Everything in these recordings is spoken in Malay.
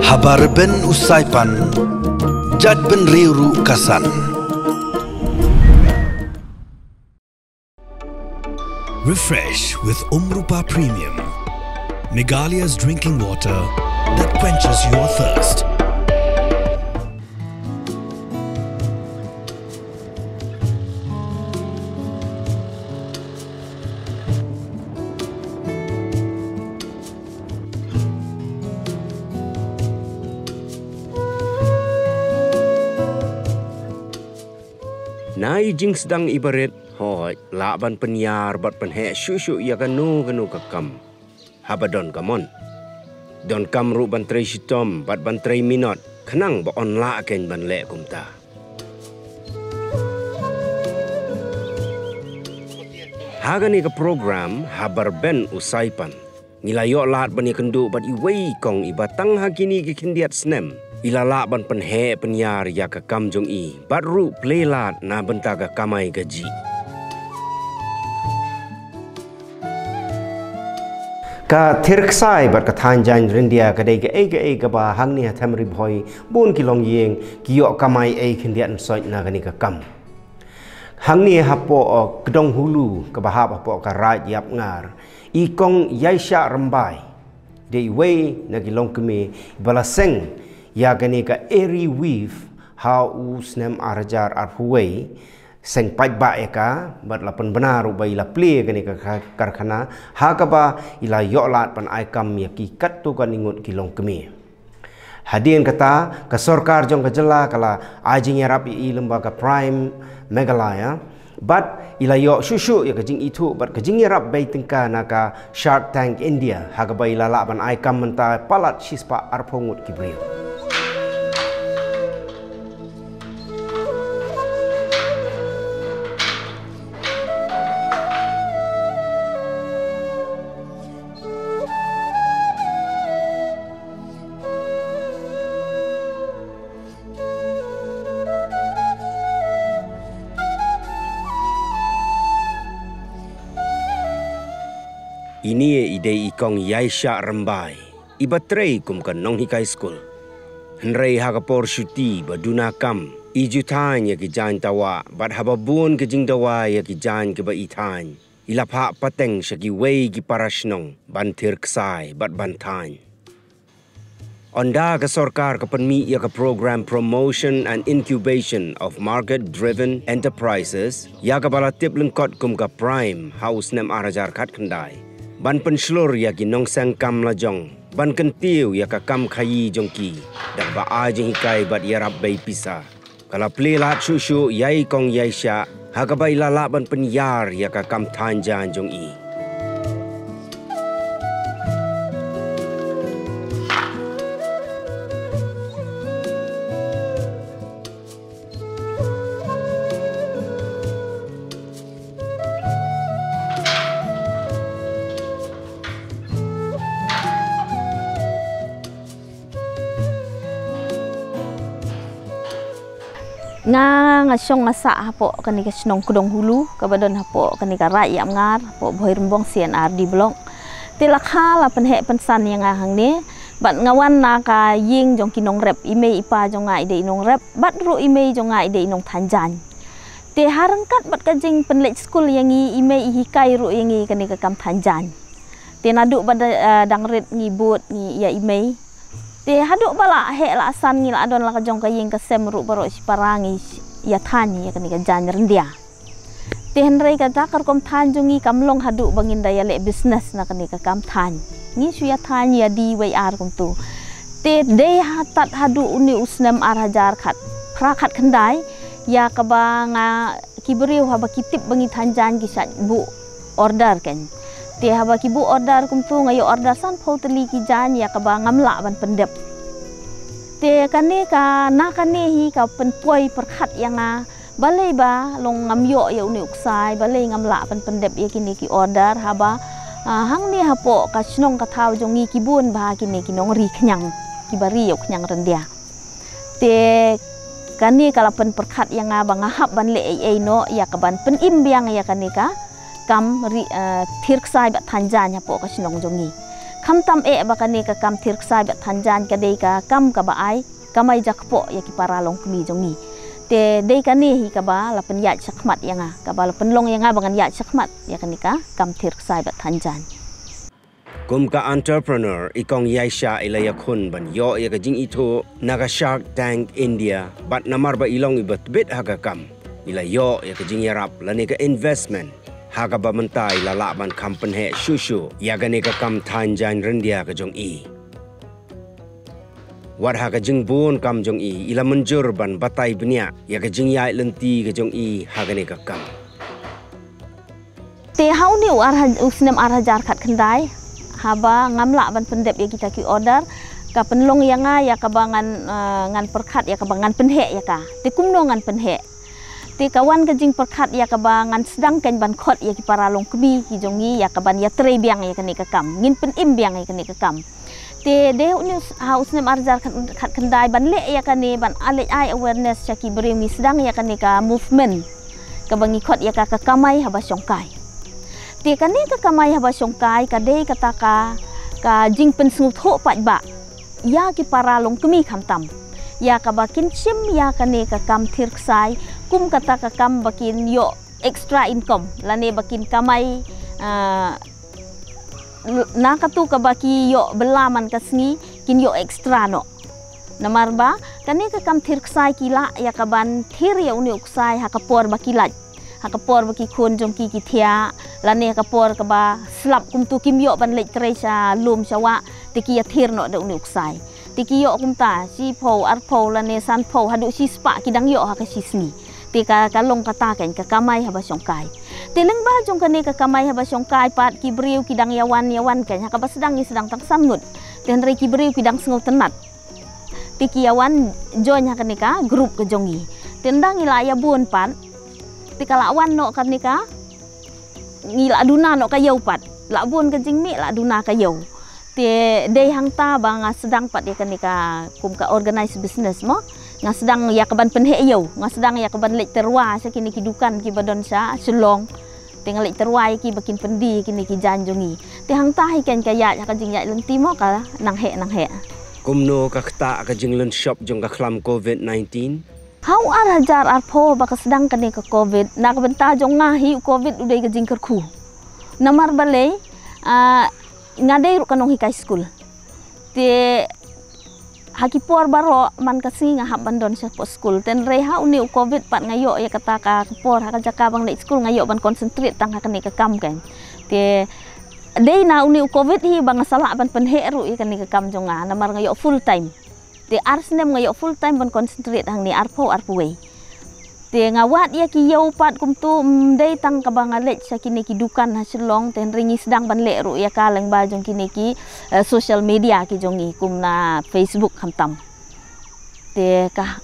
Habar ben usaipan, jad ben riuru kasan. Refresh with Rupa Premium, Meghalaya's drinking water that quenches your thirst. Nai jing sedang ibarat hoi laban penyar bat penhe syusyu ia kanu kakam habadon kamon don kam ru ban trei sitom bat ban trei minot kenang ba on la ken ban le kumta hagani ka program habar ben usaipan nilayo lat ban kendu bat iwei kong ibatang hakini ki kindiat snem ilala ban penhe penyar ya ka kam jong i bat ru playlat na bentaga kamai gaji ka thirksai bat ka thanjan rindia ka dei ga ega ba hangni hathamri bhoi bon kilong yeng kiyo kamai ei khindian soi na gani ka kam hangni hapo kdong hulu ka bahap hapo ka raj yap ngar i kong yaisha rambai dei wei na kilong kemi balaseng ya gani ka eri weave how usnem arjar arhuwei seng pai ba eka bat lapan benar ubai la ple gani ka karkhana ha ka ba ila yolat pan ai kam ya ki kat tu kan ingut kilong kemi hadin kata ka sarkar jong ka jela kala ajing ya rapi i lembaga prime Meghalaya bat ila yo shushu ya ka jing itu bat ka jing ya rap bai tingka na ka Shark Tank India ha ka ba ila la pan ai kam menta palat shispa arphongut kibriu ini ide ikong yaisha rambai ibatrei kum kan nong hikai school henrei hakapor syuti baduna kam ijutan ya ki jan tawa bad hababun ke jing dawa ya ki jan ke ba itan ilapha pateng shaki wei ki parashnong bantir ksai bad bantan onda ka sarkar ka panmi ya ka program promotion and incubation of market driven enterprises ya ka balatip lengkot kum ka prime house nem arajar khat khandai ban penslur ya ki nong sang kam la jong ban kentiu ya ka kam khayi jong ki dak ba a jing hikai bat ya rab bai pisa kala plelat shushu yai kong yaisha ha ka bai lala ban penyar ya ka kam thanjan jong i nga syong ngasa hapo kani ka snong kudong hulu kabadon hapo kani ka rai yam ngar hapo boy rembong CNR di blok tilakha la penhe pensan yang hang ni bat ngawan na ka ying jong kinong rep ime ipa jong ngai de inong rep bat ru ime jong ngai de inong thanjan te harangkat bat ka jing penlek school yang i ime i hikai ru yang i kani ka kam thanjan te naduk bad dangret ngibut ngi ya ime te haduk bala he la san ngila adon la ka jong ka ying ka sem ru baro siparangi ya thani ya kani ka jan rendia te henrei ka takar kom than jungi kamlong haduk bangin daya le business na kani ka kam than ngi su ya thani ya di wai ar kum tu te de hatat haduk uni usnem ar hajar khat prakhat khandai ya ka ba nga kibriu haba kitip bangi thanjan ki sat bu order kan te haba ki bu order kum tu ngayo order san photeli ki jan ya ka ba ngamla ban pendep te kane ka na kane hi ka penpoi perkhat yang balai ba long ngamyo ya uni uksai balai ngamla ban pendep ya kini ki order haba hang ni hapo ka snong ka thau jongi ki bun ba kini ki nong ri khnyang ki bari yok khnyang rendia te kani kala pen perkhat yang ba ngahap ban le no ya ka ban pen im biang ya kani ka kam tirksai bat thanjan hapo ka sinong jongi kham tam bakani ka kam tirksai bat thanjan ka dei ka kam ka ba ai kamai jakpo ya ki para long kmi jongi te dei ka ni hi ka ba la pen ya chakmat yanga ka ba la pen long yanga bangan ya chakmat ya kani ka kam tirksai bat thanjan kum ka entrepreneur ikong Yaisha ilaya khun ban yo ya ka jing ito naga Shark Tank India bat namar ba ilong ibat bit haga kam ila yo ya ka jing yarap lani ka investment haga ba mentai lala ban kampen he shushu ya ga ne ka kam thanjan rendia ka jong i war haga jing bun kam jong i ila menjur ban batai benia ya ka jing yai lenti ka jong i haga ne ka kam te hau ni usnem arhajar khat khandai haba ngamla ban pendep ya kita ki order ka penlong yanga ya ka bangan ngan perkhat ya ka bangan penhe ya ka te kumno ngan penhe te kawan ka jing perkhat ya ka bangan sedang kan ban khot ya ki para long kbi ki jongi ya ka ban ya tre biang ya kani ka kam ngin pen im biang ya kani ka kam te de ni haus nem arjar khat khandai ban le ya kani ban ale ai awareness cha ki beri mi sedang ya kani ka movement ka bangi khot ya ka kamai haba songkai te kani ka kamai haba songkai ka dei kata ka jing pen sngu tho pat ba ya ki para long kmi kham tam ya ka bakin chim ya kani ka kam thirksai kum kata ka kam bakin yo extra income lane bakin kamai na katu ka baki yo belaman ka sngi kin yo extra no namar ba kani ka kam thirksai kila ya ka ban thir ya uni uksai ha ka por baki laj hakapor baki khun jongki ki thia lane hakapor ka ba slap kum tu kim yo ban lek trecha lum chawa tiki ya thir no de uni uksai tiki yo kum ta si pho ar pho lane san pho hadu si spa ki dang yo ha ka sisni tika ka long kata ken ka kamai haba songkai tileng ba jong kane ka kamai haba songkai pat ki briu ki dang yawan ken ha ka ba sedang tang sangut ten re ki briu ki dang sengut tenat tiki yawan join ha kane ka grup ke jongi tendang ila ya bun pat tika lawan no kan nika ngila aduna no kayau pat la bun ke jing mi la aduna kayau te dei hang ta bang sedang pat ya kan nika kum ka organize business mo nga sedang ya kaban penhe yau nga sedang ya kaban lek terwa sa kini kidukan ki badon sa sulong tinggal lek terwa ki bakin pendi kini ki janjungi te hang ta hi ken kaya ya ka jing ya lenti mo ka nang he kumno ka kta ka jing len shop jong ka khlam COVID-19 hau arhajar arpho baka sedang kani ka covid nak benta jong ngahi covid udai ka jingker khu namar balai ngadai ru kanong hikai school te hakipor baro man kasi nga habandon sa po school ten reha uni covid pat ngayo ya kata ka por ha jaka bang le school ngayo ban concentrate tang kani ka kam kan te dei na uni covid hi bang sala ban penhe ru ya kani ka kam jong nga namar ngayo full time te arsnem ngayo full time ban concentrate hang ni arpo we te ngawat ya ki yau pat kum tu dei tang ka bang lek sa kini ki dukan ha selong ten ringi sedang ban le ru ya ka leng ba jong kini ki social media ki jongi kum na Facebook hamtam te ka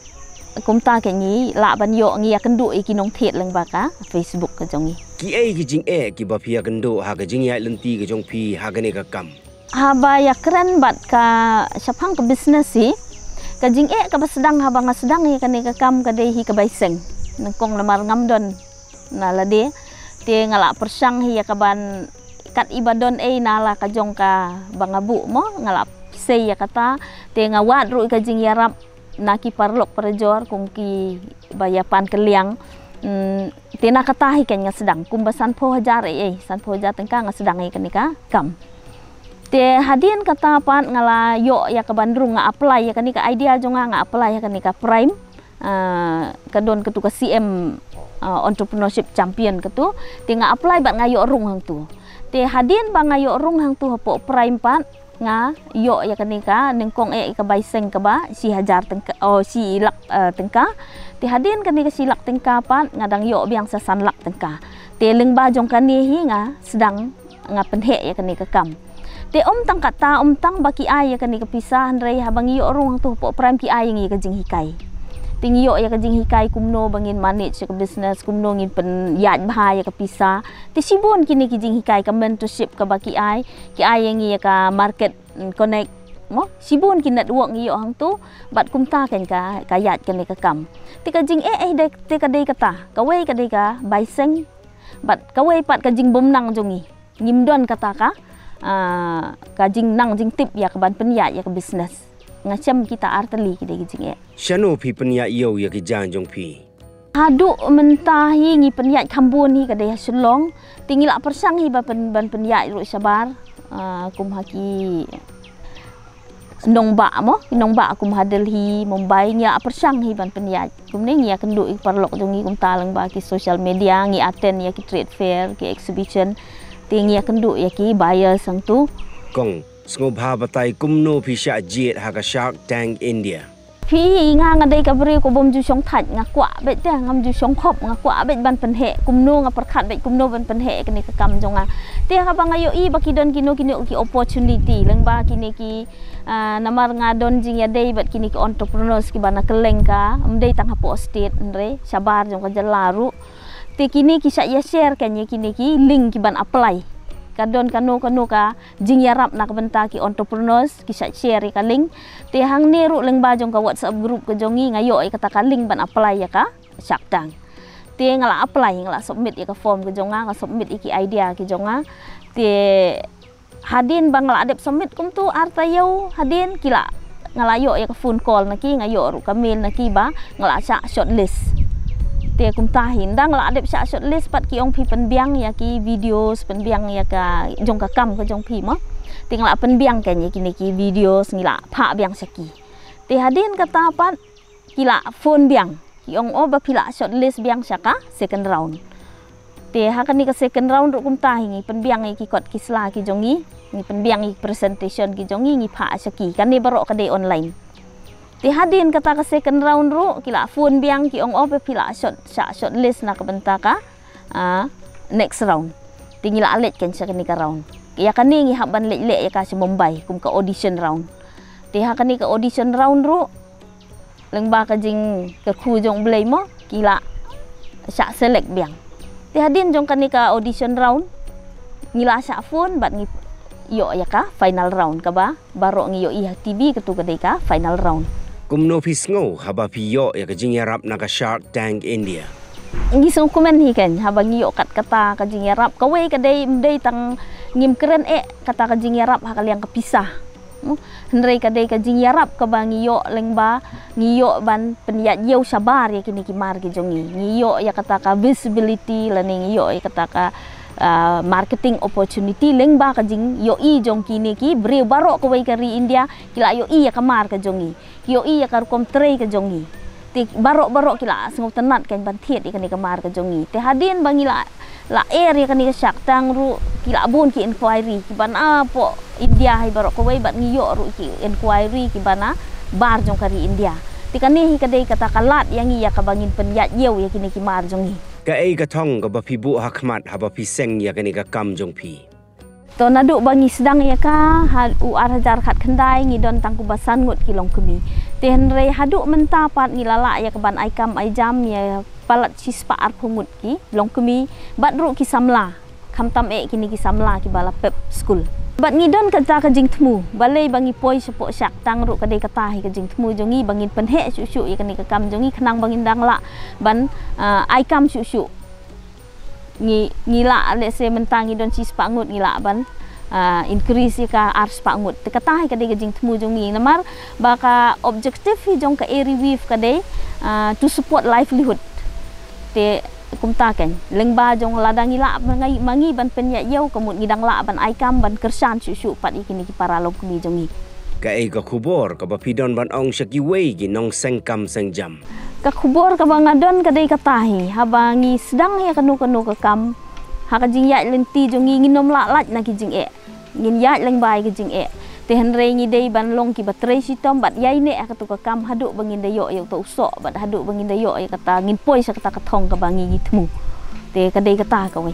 kum ta ke ni la ban yo ngi ya kendu ki nong thet leng ba ka Facebook ka jongi ki ki jing ki ba phia kendu ha ka jing ya lenti ka jong phi ha ka ne ka kam haba ya keren bat ka sapang ke business si kajing ka sedang habang sedang ya kani ka kam ka dei hi ka baiseng nangkong lamar ngamdon na lade te ngala persang hi ya ka ban kat ibadon nala ka jong ka bangabu mo ngala sei ya kata te ngawat ru ka jing yarap naki parlok perjor kung ki bayapan keliang te na kata hi ken nga sedang kumbasan pho hajar san pho hajar tengka nga sedang hi kani ka kam te hadin kata pat ngala yo ya ke Bandung nga apply ya kani ka idea jonga nga apply ya kani ka prime kadon ketu ka CM entrepreneurship champion ketu te nga apply bat nga yo rung hang tu te hadin ba nga yo rung hang tu hapo prime pat nga yo ya kani ka nengkong ka baiseng ka ba si hajar tengka si lak tengka te hadin kani ka si lak tengka pat ngadang yo biang sa san lak tengka te leng ba jong kani hi nga sedang nga penhe ya kani ka kam te tang kata tang baki ay ya kani kapisahan rei habang iyo rung tu po prime ki ay ngi ka jing hikai tingiyo ya ka jing hikai kumno bangin manage ka business kumno ngin pen yat bahaya ka pisa te sibon kini ki jing hikai ka mentorship ka baki ay ki ay ngi ya ka market connect mo sibon kin network ngi yo hang tu bat kumta ken ka yat kani ka kam te ka jing te ka dei kata ka wei ka dei ka baiseng bat kawai pat kajing bom nang jongi ngimdon kata ka kajing nang jing tip ya ke ban penyat ya ke bisnes ngacam kita arteli kita gijing Shano pi penya yo ya ki jan jong pi. Haduk mentahi ngi penyat kambun hi kadai sulong tinggi lak persang hi ban penyat ru sabar kum haki nong ba kum hadel hi Mumbai ngi lak persang hi ban penyat kum ne ngi akan duk parlok jongi kum talang ba ki social media ngi attend ya ki trade fair ki exhibition tinggi akan duk ya ki buyer sang tu Kong Sngobha batai kumno pi sha jet haka Shark Tank India. Pi nga ngadai ka beri ko bom ju song that nga kwa bet te ngam ju song khop nga kwa bet ban penhe kumno nga perkhat bet kumno ban penhe kini ka kam jonga te ka bang ayo i bakidon kino ki opportunity leng ba kini ki namar nga don jing ya dei bet kini ki entrepreneurs ki bana keleng ka mdei tang hapo state ndre sabar jong ka jalaru te kini ki sa ya share kanya kini ki link ki ban apply kadon kanu ka jing yarap nak benta ki entrepreneurs ki share ka link te hang ne ru leng ba jong ka WhatsApp group ka jongi ngayo ai kata ka link ban apply ya ka Shark Tank te ngala apply ngala submit ya ka form ka jonga nga submit iki idea ki jonga te hadin bang ngala adep submit kum tu arta yo hadin kila ngala yo ya ka phone call naki ngayo ru ka mail naki ba ngala sa shortlist te kum tahin dang la adep sha shot list pat ki ong pi penbiang ya ki videos penbiang ya ka jong ka kam ka jong pi ma ting la penbiang kan ya kini ki videos ngila pha biang saki te hadin kata pat kila phone biang ki ong o ba pila shot list biang saka second round te ha kan ni ka second round ru kum tahin penbiang ki kot kisla ki jongi ni penbiang ki presentation ki jongi ngi pha saki kan ni barok ka de online ti hadin kata ka second round ru kila phone biang ki ong ope pila shot list na kabenta ka next round tingila alet kan sa kanika round ya kani ngi haban le ya ka si Mumbai kum ka audition round ti ha kani ka audition round ru leng ba ka jing ka khu jong blai mo kila sa select biang ti hadin jong kani ka audition round ngila sa phone bat ngi yo ya ka final round ka ba baro ngi yo i TV ketu ka dei ka final round Kumno pi sngo haba pi yo ya ka jing yarap na ka Shark Tank India. Ngi sung kumen hi kan haba ngi yo kat kata ka jing yarap ka we ka dei mdei tang ngim keren kata ka jing yarap ha kaliang ka pisah hendrei ka dei ka jing yarap ka ba ngi yo leng ba ngi yo ban penyat yeu sabar ya kini ki mar ki jongi ngi yo ya kata ka visibility la ngi yo ya kata ka marketing opportunity leng ba ka jing yo i jong kini ki bre baro ko wei kari India kila yo i ya kamar ka jongi yo i ya kar kom trei ka jongi ti baro kila sengop tenat kan ban thiet i kani kamar ka jongi te hadin bangi la area kani ka Shark Tank ru kila bun ki inquiry ki ban po India hai baro ko wei bat ngi yo ru ki inquiry ki bana bar jong kari India ti kani hi kadai kata kalat yang i ya ka bangin penyat yeu ya kini ki mar jongi Ka ei ka thong ka ba pi bu hakmat haba pi seng ya kani ka kam jong pi. To naduk bangi sedang ya ka u arhajar khat khandai ngi don tangku basan ngut ki long kemi. Te henrei haduk menta pat ngi lala ya ka ban ai kam ai jam ya palat cispa ar pungut ki long kemi bat ru ki samla kham tam kini ki samla ki bala pep school. Bat ngi don ka ka jing thmu balai bangi poi sepo Shark Tank ru ka dei kata hi ka jing thmu jongi bangin penhe su ya kani ka kam jongi khnang bangin dang la ban ai kam su ngi la le se mentangi don cis pangut ngi la ban increase ka ars pangut te kata hi ka dei ka jing thmu jongi namar baka objective hi jong ka eri weave ka dei to support livelihood te kumta kan leng ba jong ladang ila mangi ban penya yau kamut ngidang la ban aikam ban kersan su pat ikini ki para lok mi jongi ka ei ka khubor ka ba pidon ban ong shaki wei gi nong sengkam sengjam ka khubor ka bangadon ka dei katahi habangi sedang ya kanu ka kam ha ka jing ya lenti jongi nginom la lat na ki jing ngin ya leng bai ki jing te henrei ngi dei ban long ki batrei sitom bat yai ne ka tu ka kam haduk bangin dayo ya to usok bat haduk bangin dayo ya kata ngin poi sa kata ka thong ka bangi gi thmu te ka dei kata ka wei